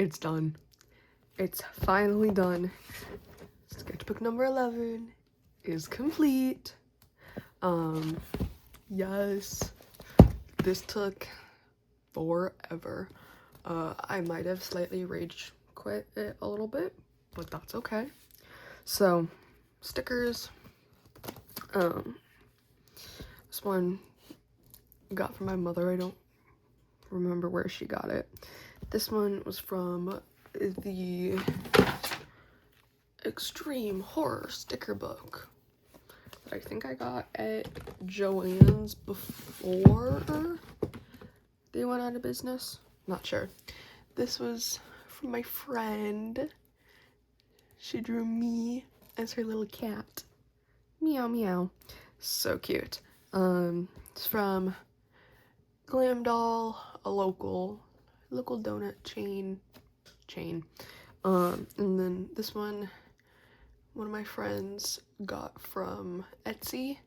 it's done. It's finally done. Sketchbook number 11 is complete. Yes, this took forever. I might have slightly rage quit it a little bit, but that's okay. So, stickers. This one got from my mother. I don't remember where she got it. This one was from the Extreme Horror sticker book that I think I got at Joann's before they went out of business. Not sure. This was from my friend. She drew me as her little cat. Meow meow. So cute. It's from Glam Doll, a local donut chain. And then this one of my friends got from Etsy,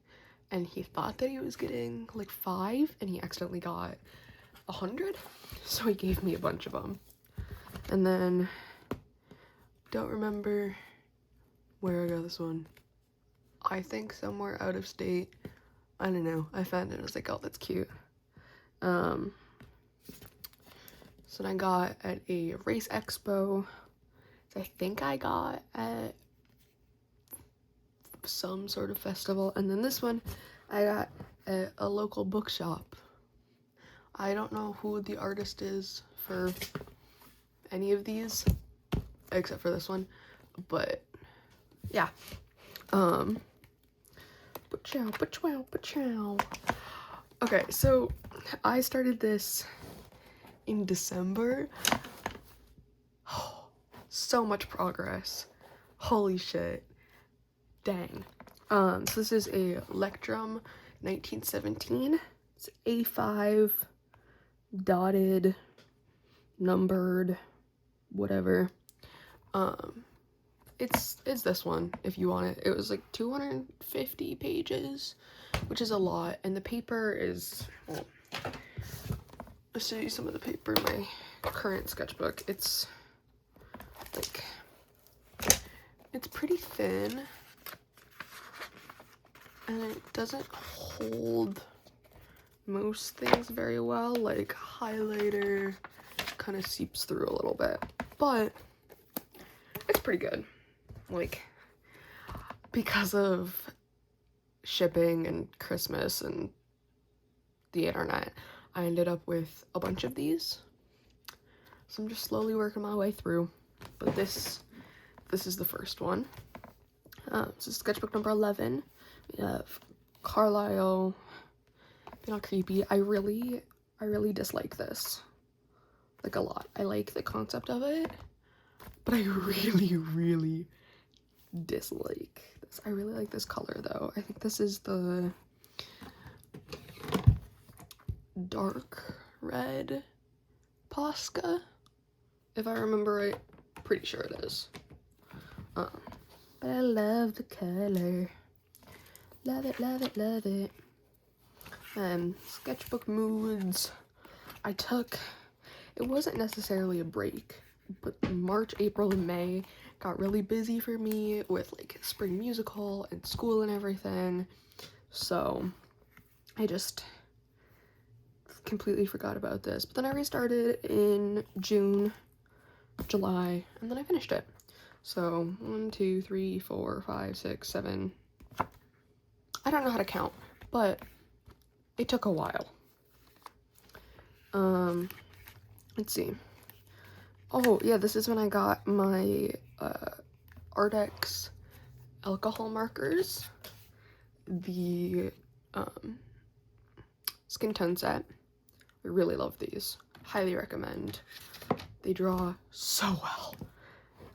and he thought that he was getting like 5 and he accidentally got 100, so he gave me a bunch of them. And then don't remember where I got this one. I think somewhere out of state. I don't know. I found it and I was like, oh, that's cute. So I got at a race expo. So I think I got at some sort of festival. And then this one I got at a local bookshop. I don't know who the artist is for any of these, except for this one. But yeah. Pachow. Okay, so I started this in December. So much progress. Holy shit. Dang. So this is a Lectrum 1917. It's A5 dotted, numbered, whatever. It's this one if you want it. It was like 250 pages, which is a lot, and the paper is, well, I'll show you some of the paper in my current sketchbook. It's like, it's pretty thin, and it doesn't hold most things very well. Like highlighter kind of seeps through a little bit, but it's pretty good. Like, because of shipping and Christmas and the internet, I ended up with a bunch of these. So I'm just slowly working my way through. But this is the first one. This is sketchbook number 11. We have Carlisle. Being all creepy. I really dislike this. Like, a lot. I like the concept of it, but I really dislike this. I really like this color though. I think this is the dark red Posca, if I remember right. Pretty sure it is. But I love the color. Love it. Sketchbook moods. It wasn't necessarily a break, but March, April, and May got really busy for me with like spring musical and school and everything. So I just completely forgot about this. But then I restarted in June, July, and then I finished it. So 1, 2, 3, 4, 5, 6, 7. I don't know how to count, but it took a while. Let's see. Oh, yeah, this is when I got my Ardex alcohol markers. The skin tone set. I really love these. Highly recommend. They draw so well.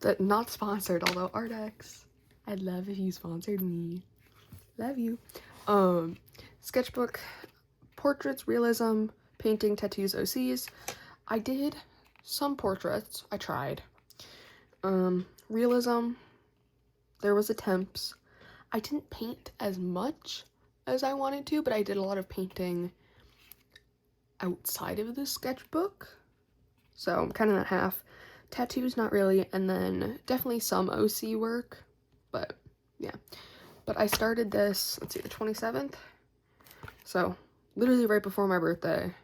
That not sponsored, although Ardex, I'd love if you sponsored me. Love you. Sketchbook, portraits, realism, painting, tattoos, OCs. I did some portraits. I tried. Realism, there was attempts. I didn't paint as much as I wanted to, but I did a lot of painting outside of the sketchbook. So I'm kind of at half. Tattoos, not really, and then definitely some OC work, but yeah. But I started this, let's see, the 27th, so literally right before my birthday.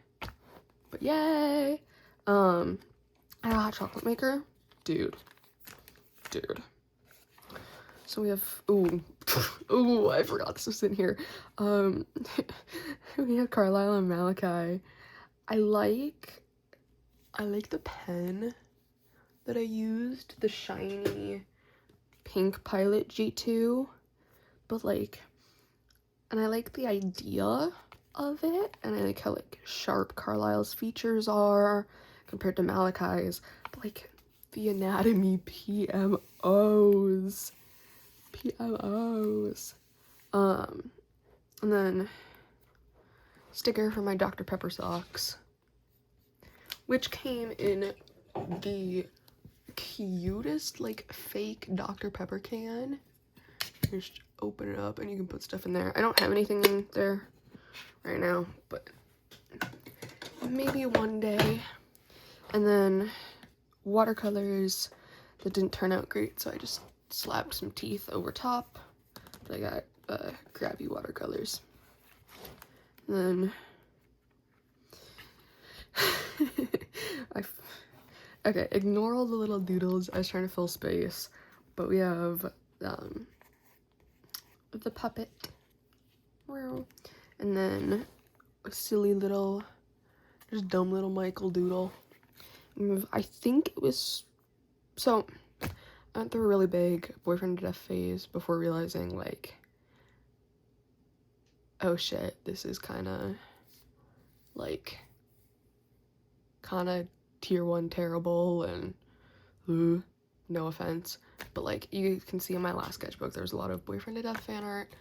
But yay! I have a hot chocolate maker, dude. So we have, ooh, I forgot this was in here. We have Carlisle and Malachi. I like the pen that I used, the shiny pink Pilot G2, but like, and I like the idea of it, and I like how like sharp Carlisle's features are compared to Malachi's, but like the anatomy PMOs, and then sticker for my Dr. Pepper socks, which came in the cutest like fake Dr. Pepper can. Just open it up and you can put stuff in there. I don't have anything in there right now, but maybe one day. And then watercolors that didn't turn out great, so I just slapped some teeth over top. But I got grabby watercolors. And then okay, ignore all the little doodles. I was trying to fill space, but we have the puppet, and then a silly little, just dumb little Michael doodle. I think it was, so I went through a really big boyfriend to death phase before realizing like, oh shit, this is kind of tier 1 terrible, and no offense, but like you can see in my last sketchbook there's a lot of boyfriend to death fan art.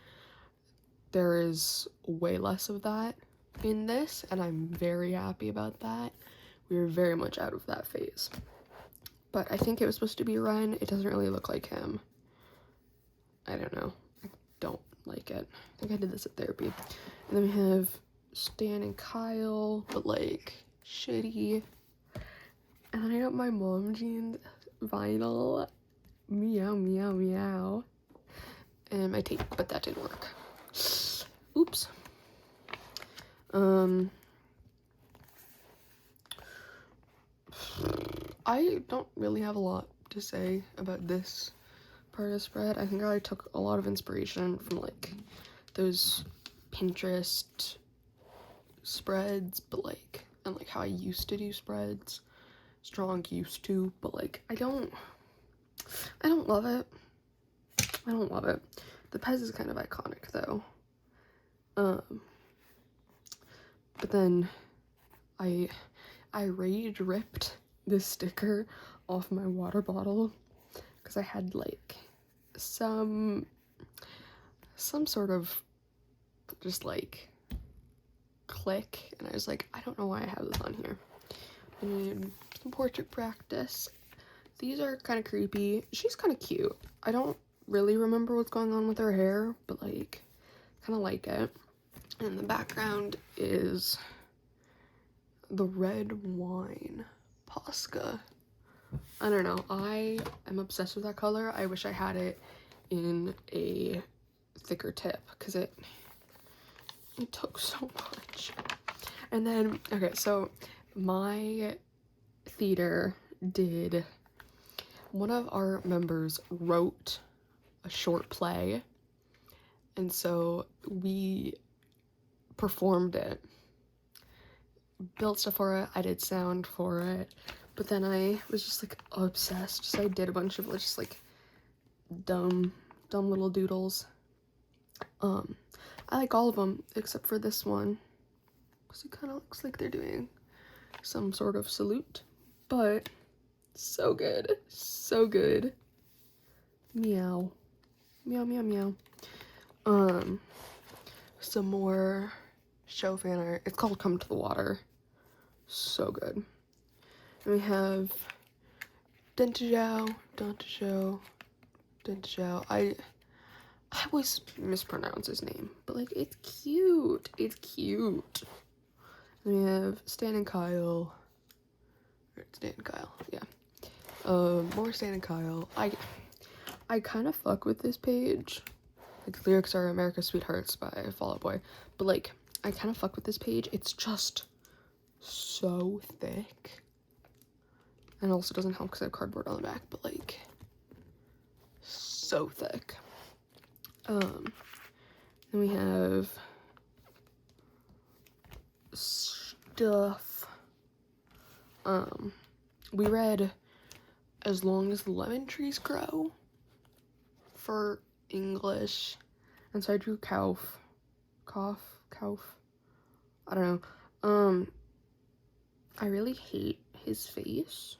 There is way less of that in this, and I'm very happy about that. We are very much out of that phase, but I think it was supposed to be Ren. It doesn't really look like him. I don't know, I don't like it. I think I did this at therapy. And then we have Stan and Kyle, but like shitty. And then I got my mom jeans vinyl, meow meow meow, and my tape, but that didn't work. Oops. I don't really have a lot to say about this part of the spread. I think I took a lot of inspiration from like those Pinterest spreads, but like, and like how I used to do spreads. Strong used to, but like I don't love it. I don't love it. The Pez is kind of iconic though. But then I rage ripped this sticker off my water bottle because I had like some sort of just like click, and I was like, I don't know why I have this on here. I need some portrait practice. These are kind of creepy. She's kind of cute. I don't really remember what's going on with her hair, but like kind of like it. And the background is the red wine Posca. I don't know, I am obsessed with that color. I wish I had it in a thicker tip because it took so much. And then, okay, so my theater did, one of our members wrote a short play, and so we performed it, built stuff for it. I did sound for it, but then I was just like obsessed, so I did a bunch of just like dumb little doodles. I like all of them except for this one because it kind of looks like they're doing some sort of salute, but so good, so good. Meow meow meow meow. Some more show fan art. It's called Come to the Water. So good. And we have Dentijao. I always mispronounce his name, but like it's cute. It's cute. And we have Stan and Kyle. Yeah. More Stan and Kyle. I kind of fuck with this page. Like, the lyrics are America's Sweethearts by Fall Out Boy. But, like, I kind of fuck with this page. It's just so thick. And it also doesn't help because I have cardboard on the back. But, like, so thick. Then we have stuff. We read As Long as the Lemon Trees Grow for English, and so I drew cough, I don't know. I really hate his face,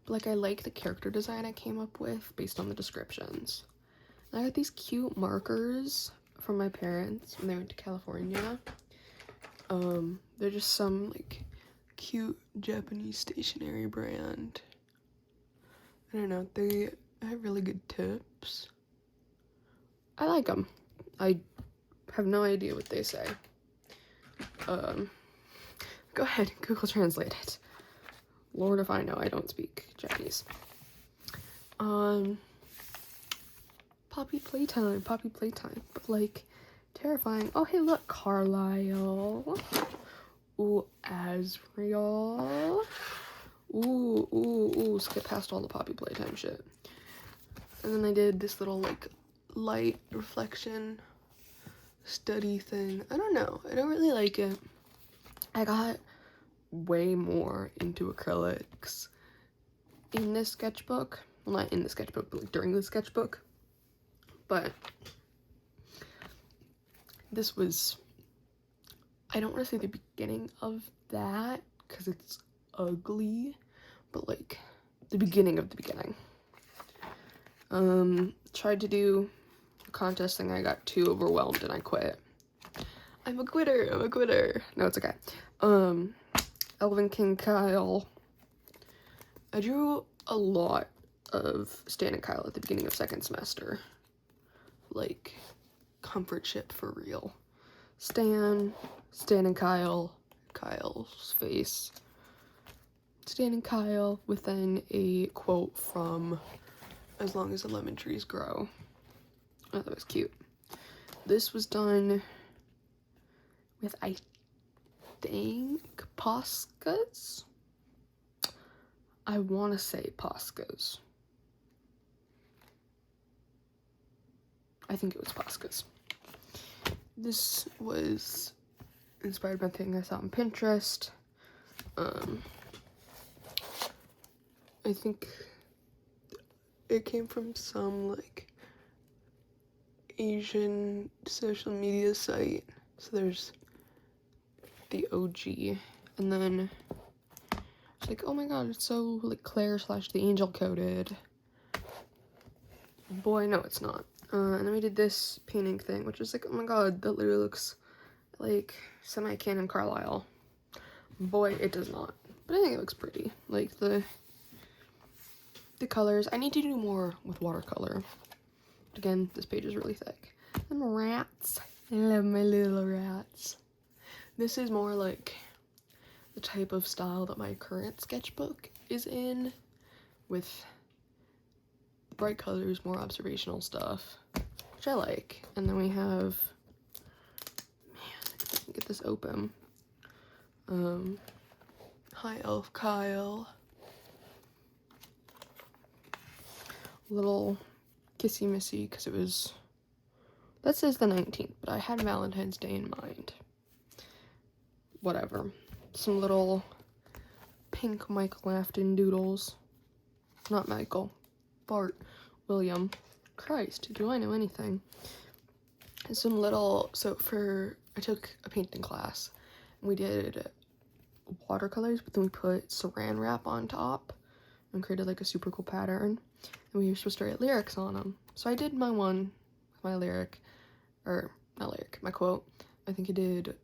but like I like the character design I came up with based on the descriptions. And I got these cute markers from my parents when they went to California. They're just some like cute Japanese stationery brand. I don't know, they have really good tips. I like them. I have no idea what they say. Go ahead, Google Translate it. Lord if I know, I don't speak Japanese. Poppy playtime, but like terrifying. Oh hey look, Carlisle. Ooh, Azriel. Ooh, skip past all the Poppy playtime shit. And then I did this little like light reflection study thing. I don't know, I don't really like it. I got way more into acrylics in this sketchbook. Well, not in the sketchbook, but like during the sketchbook. But this was, I don't want to say the beginning of that because it's ugly, but like the beginning of the beginning. Tried to do a contest thing. I got too overwhelmed and I quit. I'm a quitter. No, it's okay. Elven King Kyle. I drew a lot of Stan and Kyle at the beginning of second semester. Like, comfort ship for real. Stan and Kyle, Kyle's face. Stan and Kyle, within a quote from As Long as the Lemon Trees Grow. Oh, that was cute. This was done with, I think, Poscas? I want to say Poscas. I think it was Poscas. This was inspired by a thing I saw on Pinterest. I think it came from some like Asian social media site. So there's the OG, and then it's like, oh my god, it's so like Claire / the angel coded. Boy, no, it's not. And then we did this painting thing, which was like, oh my god, that literally looks like semi-canon Carlisle. Boy, it does not. But I think it looks pretty. Like the colors. I need to do more with watercolor. But again, this page is really thick. And rats. I love my little rats. This is more like the type of style that my current sketchbook is in, with bright colors, more observational stuff, which I like. And then we have, man, if I can get this open. Hi Elf Kyle. Little kissy missy, because it was, that says the 19th, but I had Valentine's Day in mind. Whatever. Some little pink Michael Afton doodles. Not Michael. Bart. William. Christ, do I know anything? And some little, I took a painting class. And we did watercolors, but then we put saran wrap on top and created like a super cool pattern. And we were supposed to write lyrics on them. So I did my one with my lyric, or not lyric, my quote. I think I did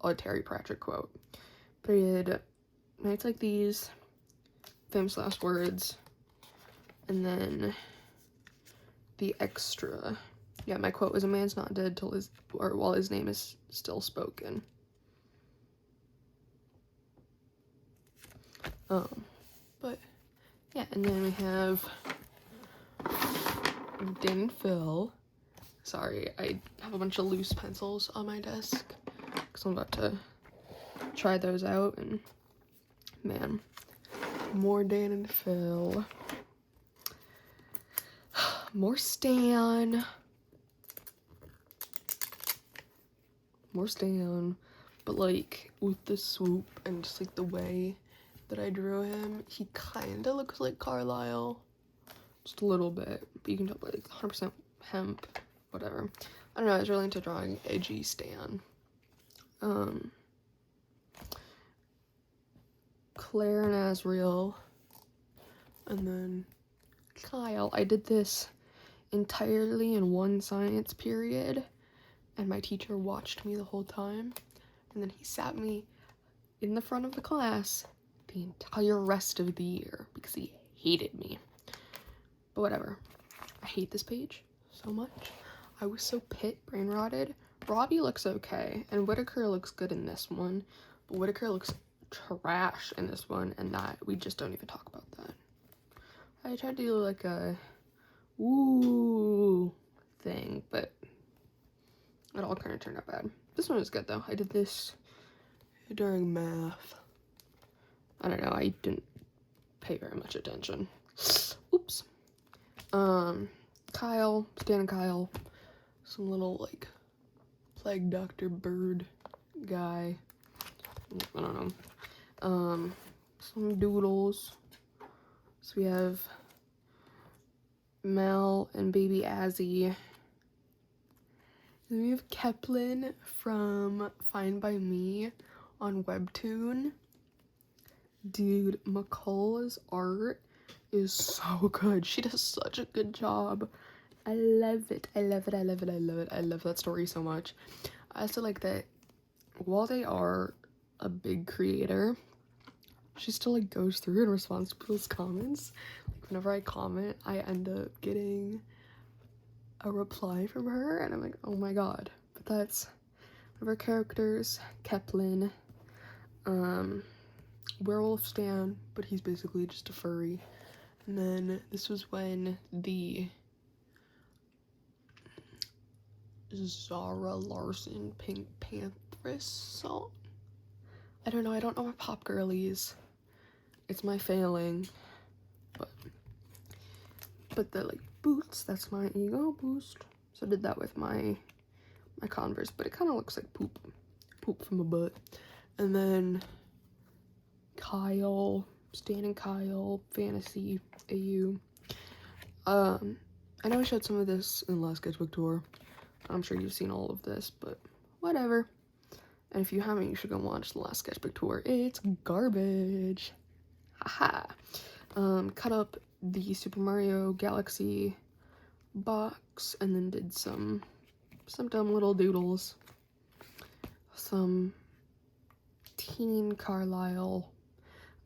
a Terry Pratchett quote. But I did nights like these, famous last words, and then the extra. Yeah, my quote was, a man's not dead while his name is still spoken. But yeah, and then we have Dan and Phil. Sorry, I have a bunch of loose pencils on my desk because I'm about to try those out, and man, more Dan and Phil. More Stan. More Stan. But like with the swoop and just like the way that I drew him, he kinda looks like Carlisle. Just a little bit. But you can tell like 100% hemp, whatever. I don't know, I was really into drawing edgy Stan. Claire and Asriel. And then Kyle. I did this entirely in one science period, and my teacher watched me the whole time, and then he sat me in the front of the class the entire rest of the year because he hated me. But whatever. I hate this page so much. I was so brain rotted. Robbie looks okay, and Whitaker looks good in this one, but Whitaker looks trash in this one, and that we just don't even talk about that. I tried to do like a ooh thing, but it all kind of turned out bad. This one was good though. I did this during math. I don't know, I didn't pay very much attention. Oops. Kyle, Stan and Kyle, some little like plague doctor bird guy. I don't know. Some doodles. So we have Mel and baby Azzy. Then we have Keplin from Fine by Me on Webtoon. Dude, McCall's art is so good. She does such a good job. I love it. I love it. I love it. I love it. I love that story so much. I also like that while they are a big creator, she still like goes through and responds to people's comments. Like, whenever I comment, I end up getting a reply from her, and I'm like, oh my god. But that's one of our characters, Keplin. Werewolf Stan, but he's basically just a furry. And then this was when the Zara Larson Pink Panthers song. I don't know my pop girlies. It's my failing. But the like boots, that's my ego boost. So I did that with my Converse, but it kind of looks like poop from a butt. And then Kyle, Stan and Kyle, Fantasy, AU. I know I showed some of this in the last sketchbook tour. I'm sure you've seen all of this, but whatever. And if you haven't, you should go watch the last sketchbook tour. It's garbage. Haha. Cut up the Super Mario Galaxy box and then did some dumb little doodles. Some teen Carlisle.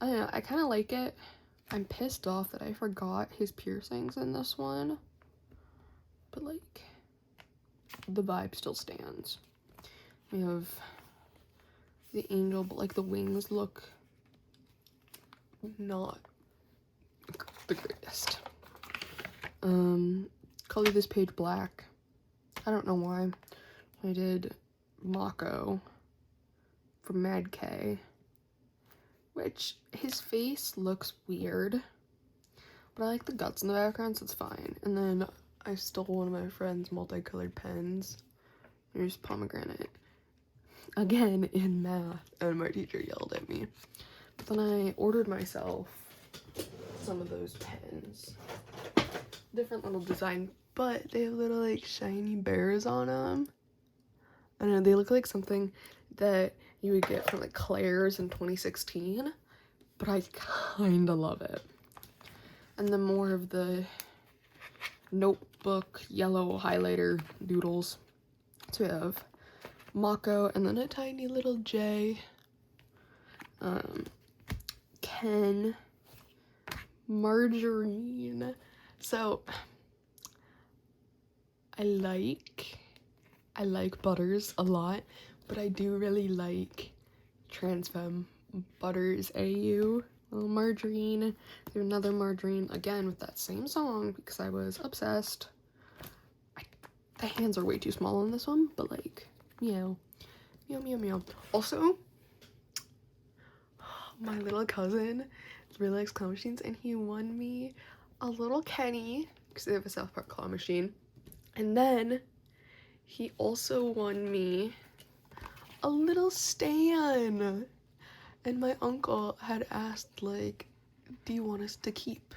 I don't know, I kind of like it. I'm pissed off that I forgot his piercings in this one. But like, the vibe still stands. We have the angel, but like the wings look not the greatest. Color this page black. I don't know why. I did Mako from Mad K, which his face looks weird, but I like the guts in the background, so it's fine. And then I stole one of my friend's multicolored pens. Here's pomegranate. Again in math, and my teacher yelled at me. But then I ordered myself some of those pens. Different little design, but they have little like shiny bears on them. I don't know, they look like something that you would get from like Claire's in 2016, but I kinda love it. And then more of the notebook yellow highlighter doodles. So we have Mako and then a tiny little J. Ken, Margarine. So I like Butters a lot, but I do really like trans femme Butters AU. little margarine. There's another margarine, again with that same song, because I was obsessed. The hands are way too small on this one, but like, meow. Meow, meow, meow. Also, my little cousin really likes claw machines, and he won me a little Kenny, because they have a South Park claw machine. And then he also won me a little Stan. And my uncle had asked, like, do you want us to keep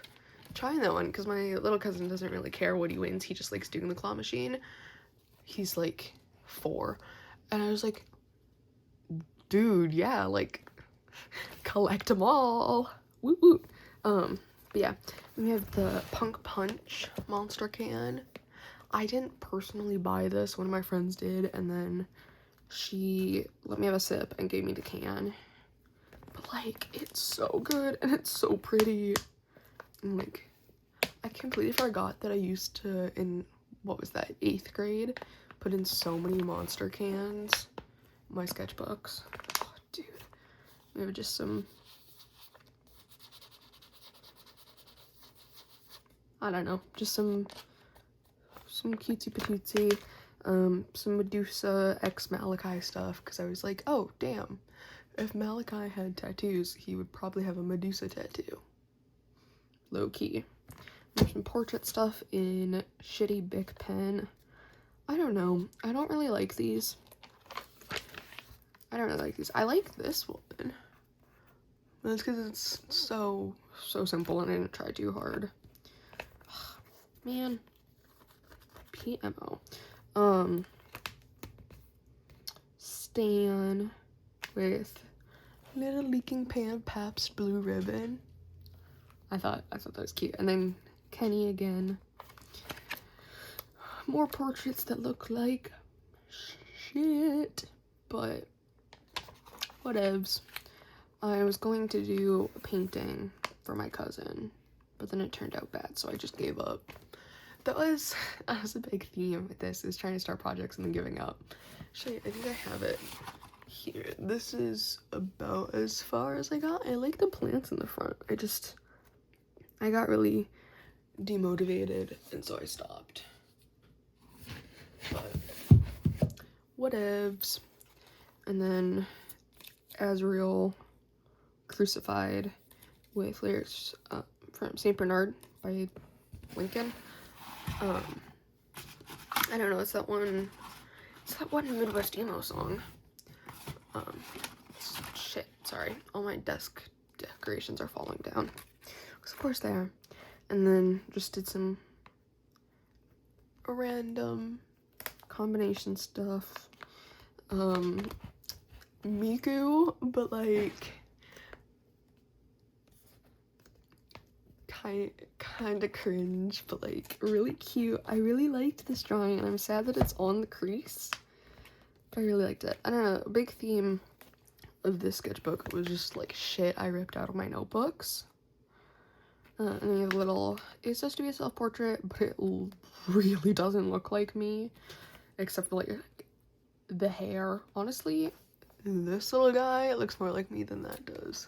trying that one? Because my little cousin doesn't really care what he wins. He just likes doing the claw machine. He's like 4. And I was like, dude, yeah, like, collect them all. Woo woo. But yeah, we have the Punk Punch monster can. I didn't personally buy this, one of my friends did, and then she let me have a sip and gave me the can. But like, it's so good and it's so pretty. And like, I completely forgot that I used to, in, what was that, 8th grade, put in so many monster cans in my sketchbooks. Oh, dude. We have just some, I don't know, just some cutesy patootsy, some Medusa X Malachi stuff, because I was like, oh, damn, if Malachi had tattoos, he would probably have a Medusa tattoo. Low key. There's some portrait stuff in shitty Bic pen. I don't know. I don't really like these. I don't really like these. I like this one. That's because it's so simple and I didn't try too hard. Man. PMO. Stan with little leaking pan Pabst Blue Ribbon. I thought that was cute. And then Kenny again. More portraits that look like shit, but whatevs. I was going to do a painting for my cousin, but then it turned out bad, so I just gave up. That was a big theme with this, is trying to start projects and then giving up. Actually, I think I have it here. This is about as far as I got. I like the plants in the front. I got really demotivated, and so I stopped. But whatevs. And then Azrael crucified with lyrics from St. Bernard by Lincoln. I don't know, it's that one Midwest emo song. Shit, sorry, all my desk decorations are falling down, because of course they are. And then just did some random combination stuff. Miku, but like kind of cringe, but like really cute. I really liked this drawing, and I'm sad that it's on the crease, but I really liked it. I don't know, a big theme of this sketchbook was just like shit I ripped out of my notebooks. And then you have a little, it's supposed to be a self-portrait, but it really doesn't look like me, except for like the hair. Honestly, this little guy looks more like me than that does.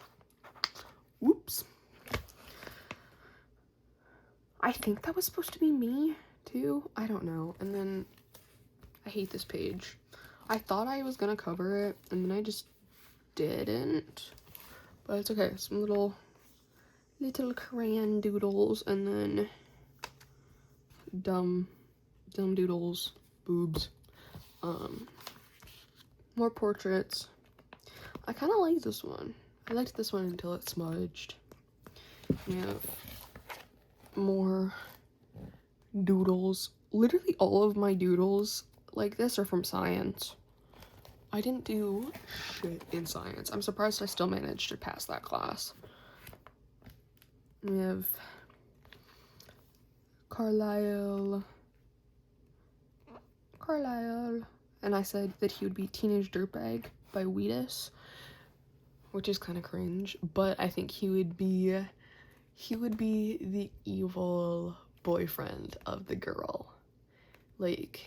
Whoops. I think that was supposed to be me too. I don't know. And then I hate this page. I thought I was gonna cover it, and then I just didn't. But it's okay. Some little crayon doodles, and then dumb doodles, boobs. More portraits. I kind of like this one. I liked this one until it smudged. We have more doodles. Literally all of my doodles like this are from science. I didn't do shit in science. I'm surprised I still managed to pass that class. We have Carlisle, and I said that he would be Teenage Dirtbag by Wheatus, which is kind of cringe, but I think he would be the evil boyfriend of the girl. Like,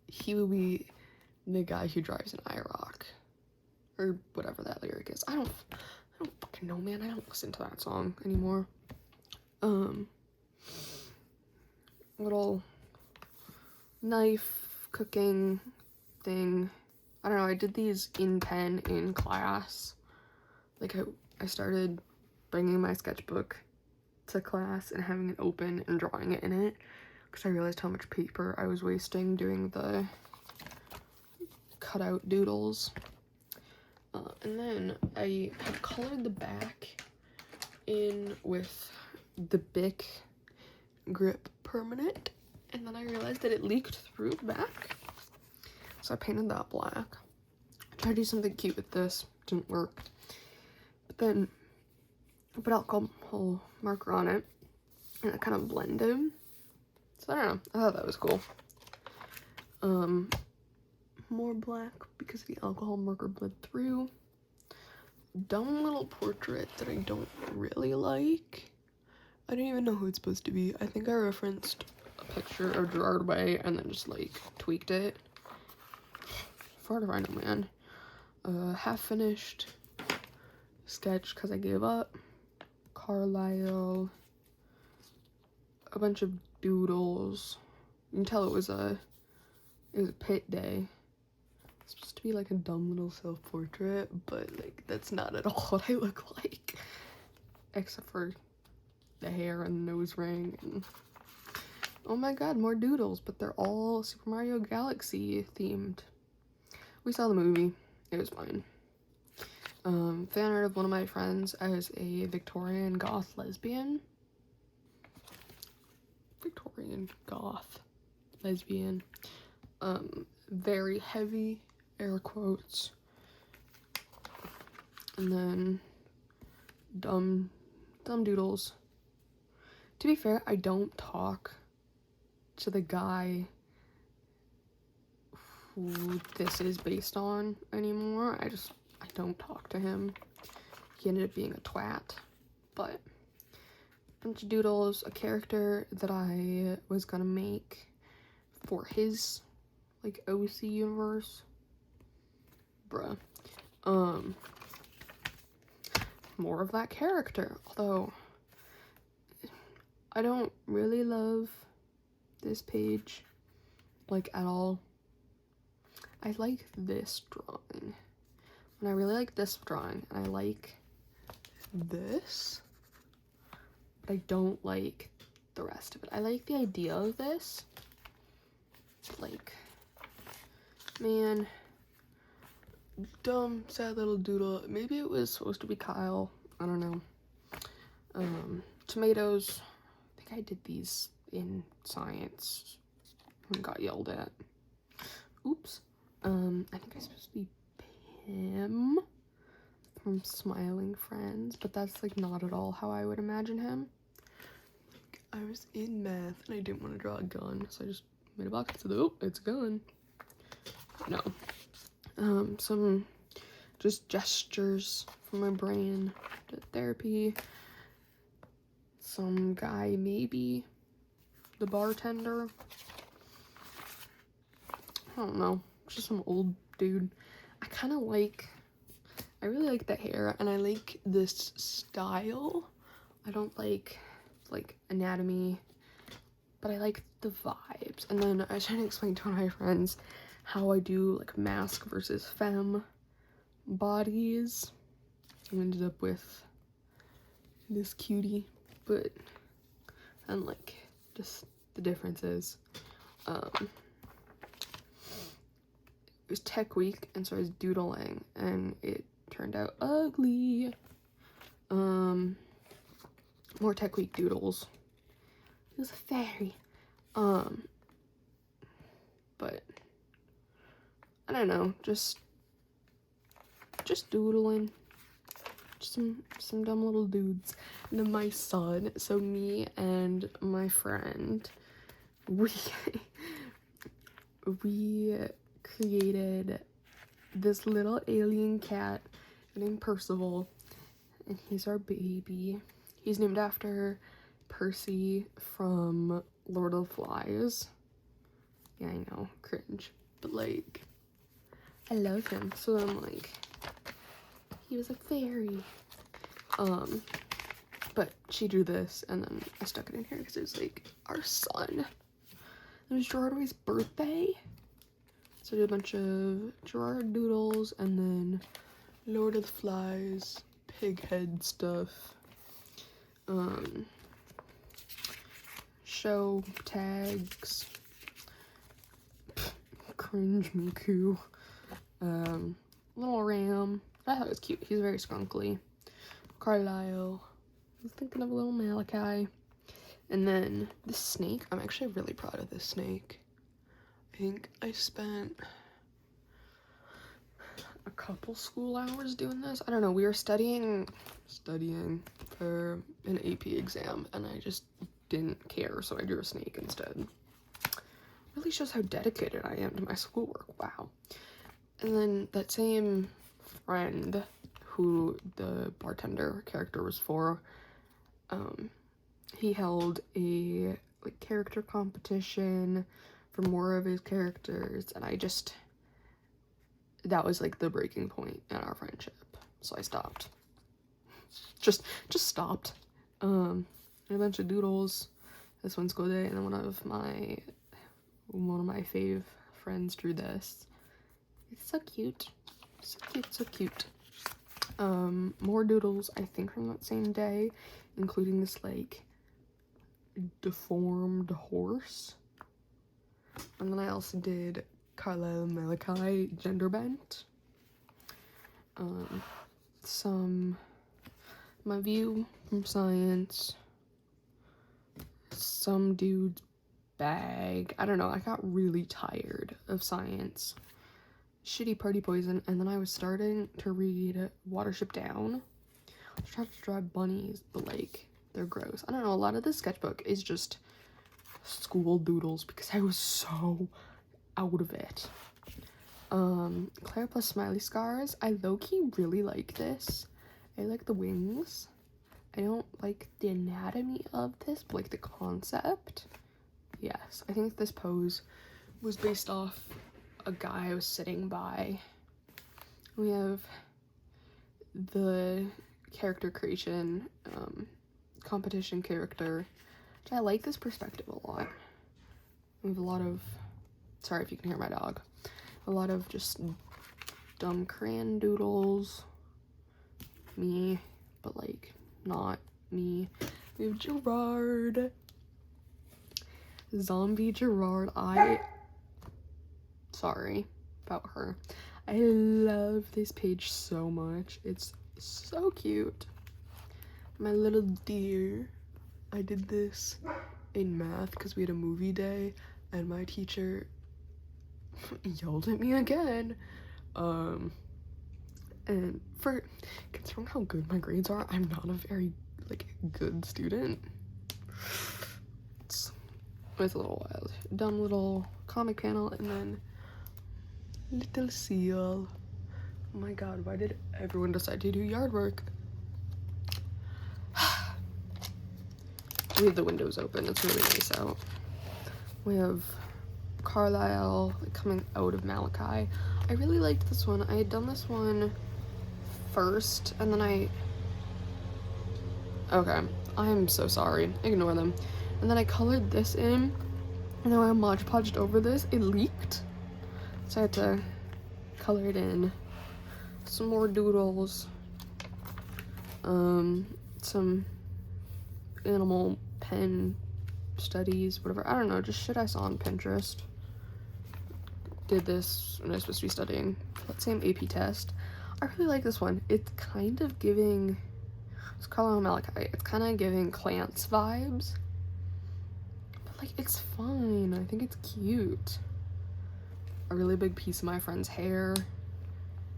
he would be the guy who drives an IROC, or whatever that lyric is. I don't fucking know, man, I don't listen to that song anymore. Little knife cooking thing. I don't know, I did these in pen in class. Like, I started bringing my sketchbook to class and having it open and drawing it in it, because I realized how much paper I was wasting doing the cutout doodles. And then I had colored the back in with the Bic Grip Permanent, and then I realized that it leaked through the back, so I painted that black. I tried to do something cute with this, didn't work, but then I put alcohol marker on it and it kind of blended, so I don't know, I thought that was cool. More black because the alcohol marker bled through. Dumb little portrait that I don't really like. I don't even know who it's supposed to be. I think I referenced a picture of Gerard Way and then just like tweaked it. Far do I know, man. Half finished sketch because I gave up. Carlisle. A bunch of doodles. You can tell it was a pit day. It's supposed to be like a dumb little self-portrait, but like that's not at all what I look like, except for the hair and the nose ring. And oh my god, more doodles, but they're all Super Mario Galaxy themed. We saw the movie, it was fine. Fan art of one of my friends as a Victorian goth lesbian. Victorian goth lesbian. Very heavy air quotes, and then dumb doodles. To be fair, I don't talk to the guy who this is based on anymore. I don't talk to him. He ended up being a twat, but a bunch of doodles, a character that I was gonna make for his like OC universe. Bruh. More of that character, although I don't really love this page like at all. I like this drawing, and I really like this drawing, and I like this, but I don't like the rest of it. I like the idea of this, like, man, dumb sad little doodle. Maybe it was supposed to be Kyle, I don't know. Tomatoes, I think I did these in science and got yelled at. Oops. I think I'm supposed to be Pim from Smiling Friends, but that's like not at all how I would imagine him. Like, I was in math and I didn't want to draw a gun, so I just made a box and said, oh, it's a gun. No. Some just gestures from my brain. Did therapy. Some guy, maybe the bartender. I don't know. Just some old dude. I really like the hair, and I like this style. I don't like anatomy, but I like the vibes. And then I was trying to explain to one of my friends how I do like mask versus femme bodies. I ended up with this cutie, but and like just the differences. It was tech week, and so I was doodling, and it turned out ugly. More tech week doodles. It was a fairy. But I don't know, just doodling. Just some dumb little dudes. And then my son, so me and my friend, we created this little alien cat named Percival, and he's our baby. He's named after Percy from Lord of the Flies. Yeah, I know, cringe, but like, I love him. So I'm like, he was a fairy. But she drew this, and then I stuck it in here because it was like our son. It was Gerard's birthday, so I did a bunch of Gerard doodles, and then Lord of the Flies, pig head stuff, show tags, cringe Miku, little Ram. I thought it was cute. He's very skunkly. Carlisle. I was thinking of a little Malachi. And then this snake. I'm actually really proud of this snake. I think I spent a couple school hours doing this. I don't know. We were studying for an AP exam, and I just didn't care, so I drew a snake instead. Really shows how dedicated I am to my schoolwork. Wow. And then that same friend who the bartender character was for, he held a like character competition for more of his characters, and that was like the breaking point in our friendship, so I stopped. Just stopped. And a bunch of doodles this one school day, and then one of my fave friends drew this. It's so cute. So cute, so cute. More doodles, I think, from that same day, including this, like, deformed horse. And then I also did Carlisle Malachi gender bent. My view from science. Some dude's bag. I don't know, I got really tired of science. Shitty Party Poison, and then I was starting to read Watership Down. I tried to draw bunnies, but like, they're gross. I don't know, a lot of this sketchbook is just school doodles because I was so out of it. Claire plus Smiley Scars. I low-key really like this. I like the wings. I don't like the anatomy of this, but like the concept. Yes, I think this pose was based off a guy I was sitting by. We have the character creation competition character, which I like this perspective a lot. We have a lot of, sorry if you can hear my dog, a lot of just dumb crayon doodles. Me, but like not me. We have Gerard. Zombie Gerard. Sorry about her. I love this page so much. It's so cute. My little deer. I did this in math because we had a movie day and my teacher yelled at me again. And for considering how good my grades are, I'm not a very like good student. It's a little wild. Dumb little comic panel, and then little seal. Oh my god, why did everyone decide to do yard work? We have the windows open, it's really nice out. We have Carlisle coming out of Malachi. I really liked this one. I had done this one first, and then okay, I'm so sorry, ignore them. And then I colored this in, and then when I Mod Podged over this, it leaked. So I had to color it in. Some more doodles. Some animal pen studies, whatever. I don't know, just shit I saw on Pinterest. Did this when I was supposed to be studying for that same AP test. I really like this one. It's kind of giving, it's Carlisle Malachi. It's kind of giving Clance vibes. But like, it's fine. I think it's cute. A really big piece of my friend's hair,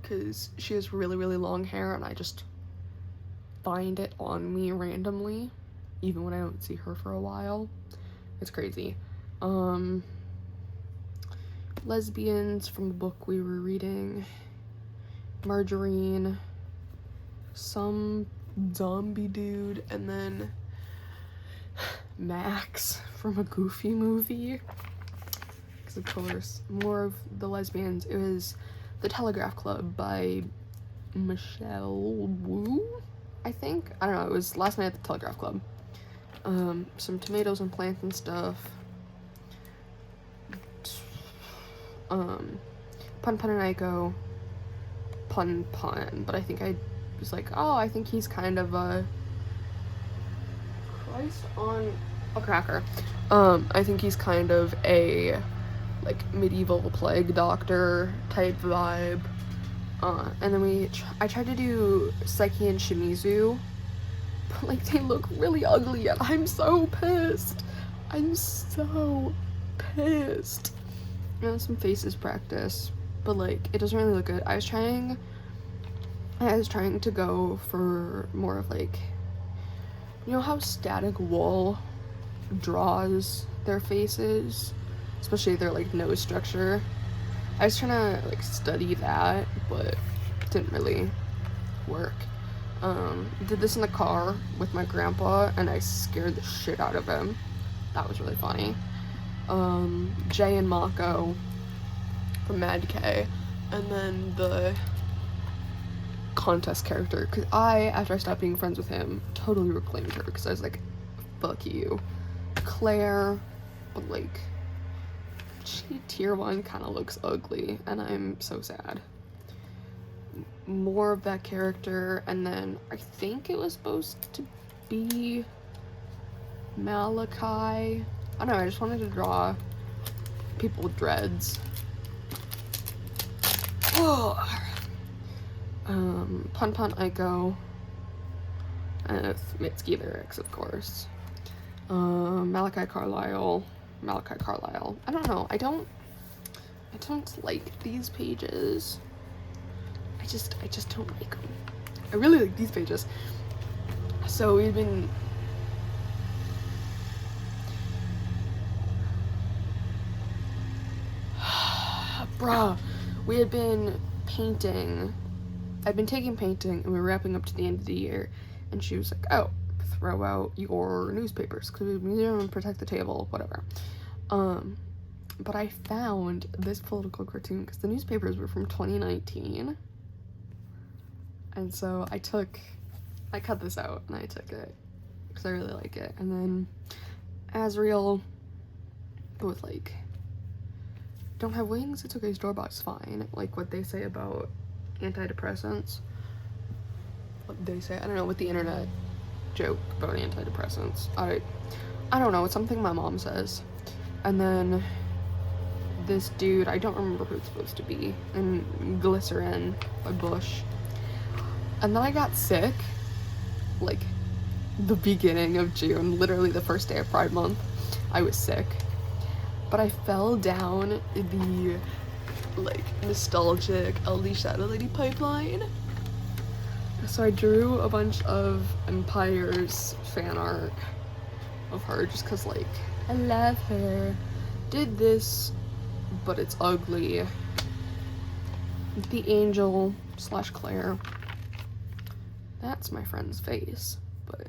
because she has really, really long hair, and I just find it on me randomly, even when I don't see her for a while. It's crazy. Lesbians from the book we were reading. Margarine. Some zombie dude, and then Max from a Goofy movie. Because of course, more of the lesbians. It was The Telegraph Club by Michelle Wu. I think, I don't know, it was last night at the Telegraph Club. Some tomatoes and plants and stuff. Pun Pun and Aiko. Pun, but I think I was like, oh, I think he's kind of a Christ on a cracker. I think he's kind of a like medieval plague doctor type vibe. And then I tried to do Psyche and Shimizu, but like they look really ugly and I'm so pissed. I'm so pissed. And some faces practice, but like it doesn't really look good. I was trying to go for more of like, you know how Static Wool draws their faces, especially their like nose structure. I was trying to like study that, but it didn't really work. Did this in the car with my grandpa and I scared the shit out of him. That was really funny. Jay and Mako from Mad K, and then the contest character, because after I stopped being friends with him, totally reclaimed her, because I was like, fuck you, Claire, but like, she tier 1 kind of looks ugly, and I'm so sad. More of that character, and then I think it was supposed to be Malachi. I don't know, I just wanted to draw people with dreads. Oh. Pun Aiko. And Mitsuki lyrics, of course. Malachi Carlisle. I don't know. I don't like these pages. I just don't like them. I really like these pages. So we've been bruh, we had been painting. I'd been taking painting and we were wrapping up to the end of the year, and she was like, oh, throw out your newspapers because we don't protect the table, whatever. But I found this political cartoon because the newspapers were from 2019, and so I cut this out and I took it because I really like it. And then Asriel with like, don't have wings, it's okay, store-bought's fine. Like what they say about antidepressants. What they say, I don't know, with the internet joke about antidepressants. I don't know, it's something my mom says. And then this dude, I don't remember who it's supposed to be, and Glycerin by Bush. And then I got sick, like, the beginning of June, literally the first day of Pride Month, I was sick. But I fell down the, like, nostalgic LD Shadow Lady pipeline. So I drew a bunch of Empire's fan art of her just because, like, I love her. Did this, but it's ugly. The angel / Claire. That's my friend's face, but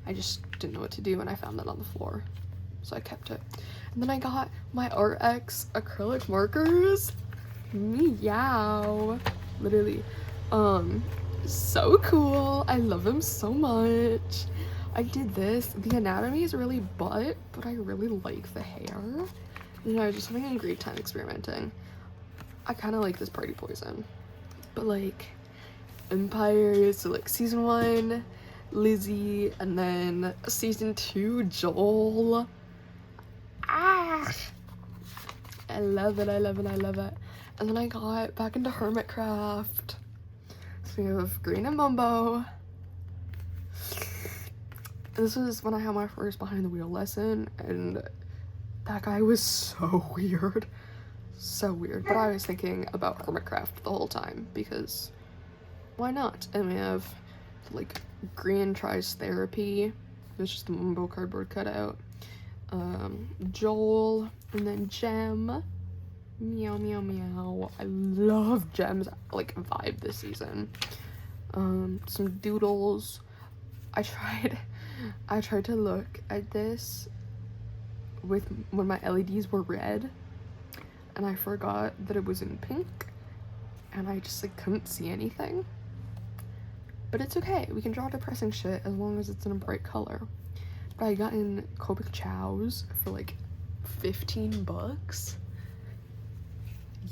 I just didn't know what to do and I found that on the floor. So I kept it. And then I got my RX acrylic markers. Meow. Literally. So cool. I love them so much. I did this. The anatomy is really butt, but I really like the hair. You know, just having a great time experimenting. I kind of like this Party Poison. But like, Empire, so like season 1, Lizzie, and then season 2, Joel. Ah! I love it, I love it, I love it. And then I got back into Hermitcraft. So we have Green and Mumbo. This was when I had my first behind the wheel lesson, and that guy was so weird. So weird. But I was thinking about Hermitcraft the whole time, because why not? And we have, like, Green tries therapy. It's just the Mumbo cardboard cutout. Joel, and then Gem. Meow, meow, meow. I love Gem's, like, vibe this season. Some doodles. I tried to look at this with when my LEDs were red, and I forgot that it was in pink, and I just, like, couldn't see anything. But it's okay. We can draw depressing shit as long as it's in a bright color. But I got in Copic Chows for like $15.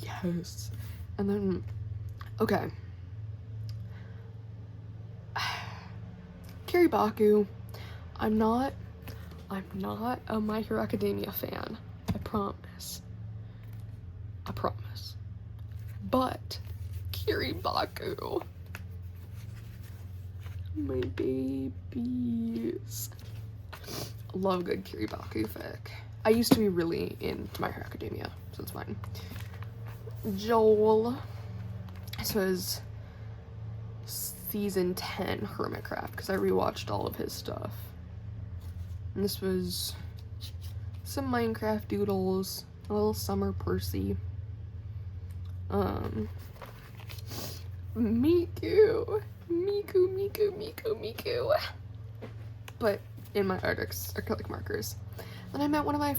Yes. And then, okay. Kiribaku. I'm not a My Hero Academia fan. I promise. But Kiribaku, my babies. Love good Kiribaku fic. I used to be really into My Hero Academia, so it's fine. Joel. This was season 10 Hermitcraft because I rewatched all of his stuff. And this was some Minecraft doodles, a little Summer Percy. Miku. But in my acrylic markers. And I met one of my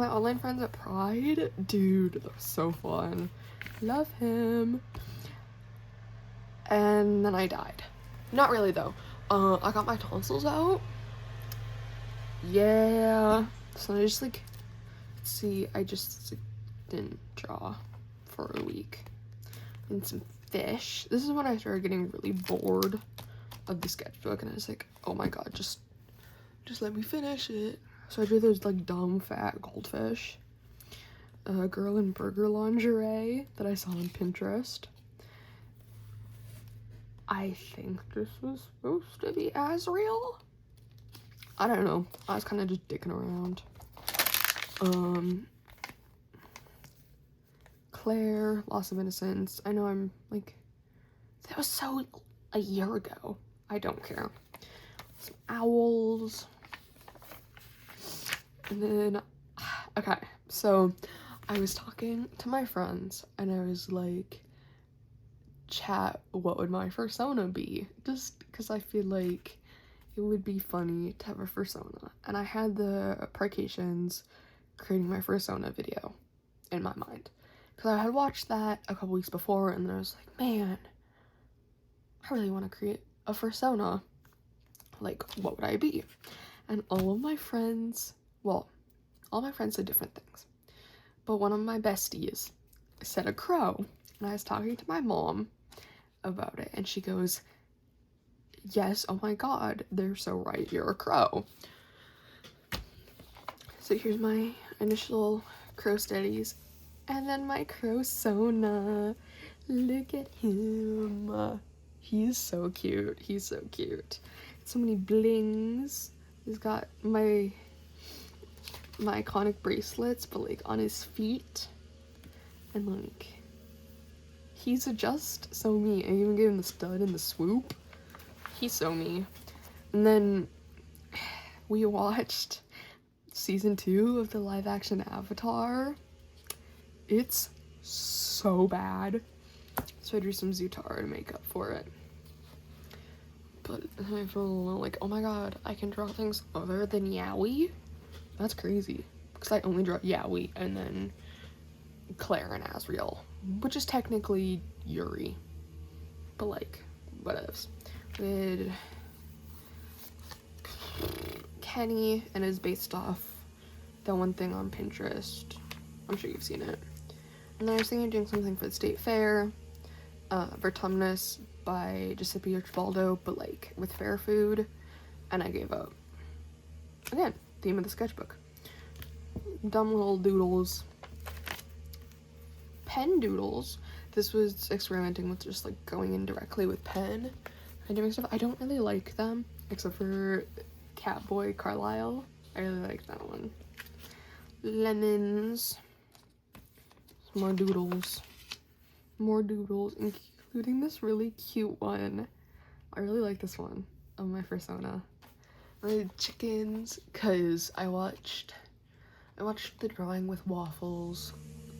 online friends at Pride. Dude, that was so fun. Love him. And then I died. Not really though. I got my tonsils out. Yeah. So I just like, let's see, I just didn't draw for a week. And some fish. This is when I started getting really bored of the sketchbook, and I was like, oh my god, just let me finish it. So I drew those like dumb fat goldfish. A girl in burger lingerie that I saw on Pinterest. I think this was supposed to be Azrael. I don't know. I was kind of just dicking around. Claire, Loss of Innocence. I know I'm like, that was so a year ago. I don't care. Some owls. And then, okay, so I was talking to my friends and I was like, chat, what would my persona be? Just because I feel like it would be funny to have a persona. And I had the Prications creating my persona video in my mind. Because I had watched that a couple weeks before and then I was like, man, I really want to create a persona. Like, what would I be? And all my friends said different things. But one of my besties said a crow. And I was talking to my mom about it and she goes, yes, oh my god, they're so right, you're a crow. So here's my initial crow steadies. And then my crowsona. Look at him. He's so cute. He's so cute. So many blings. He's got my iconic bracelets, but like on his feet. And like, he's just so me. I even gave him the stud and the swoop. He's so me. And then we watched season 2 of the live action Avatar. It's so bad. So I drew some Zutara to make up for it. But I feel like, oh my god, I can draw things other than Yaoi? That's crazy. Because I only draw Yaoi and then Claire and Azrael, which is technically Yuri. But like, whatevs. With Kenny, and is based off that one thing on Pinterest. I'm sure you've seen it. And then I was thinking of doing something for the state fair. Vertumnus by Giuseppe Archibaldo, but like with fair food. And I gave up. Again, theme of the sketchbook. Dumb little doodles. Pen doodles. This was experimenting with just like going in directly with pen and doing stuff. I don't really like them, except for Catboy Carlisle. I really like that one. Lemons. More doodles, including this really cute one. I really like this one of my persona. I did chickens because I watched the Drawing with Waffles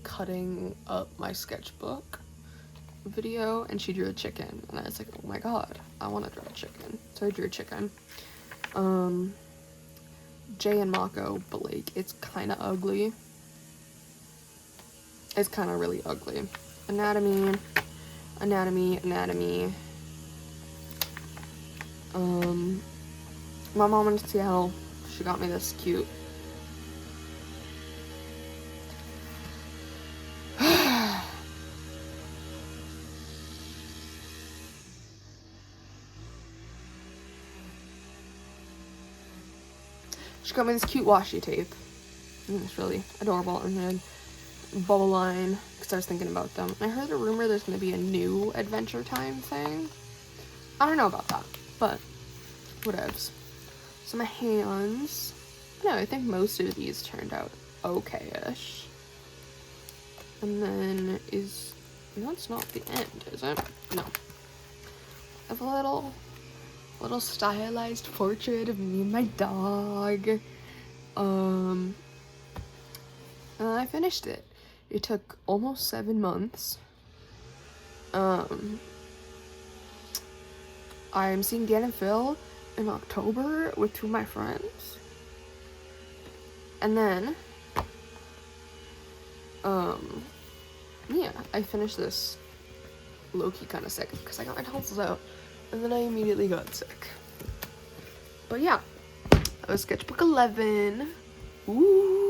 cutting up my sketchbook video, and she drew a chicken, and I was like, oh my god, I want to draw a chicken. So I drew a chicken. Jay and Mako, but like it's kind of ugly. It's kind of really ugly. Anatomy. my mom in Seattle, she got me this cute she got me this cute washi tape. It's really adorable. And then bubble line, because I was thinking about them. I heard a rumor there's going to be a new Adventure Time thing. I don't know about that, but whatevs. So my hands, no, I think most of these turned out okay-ish. And then that's not the end, is it? No. I have a little stylized portrait of me and my dog. And I finished it. It took almost 7 months. I'm seeing Dan and Phil in October with 2 of my friends. And then, yeah, I finished this low-key kind of sick because I got my tonsils out. And then I immediately got sick. But yeah, that was sketchbook 11. Ooh.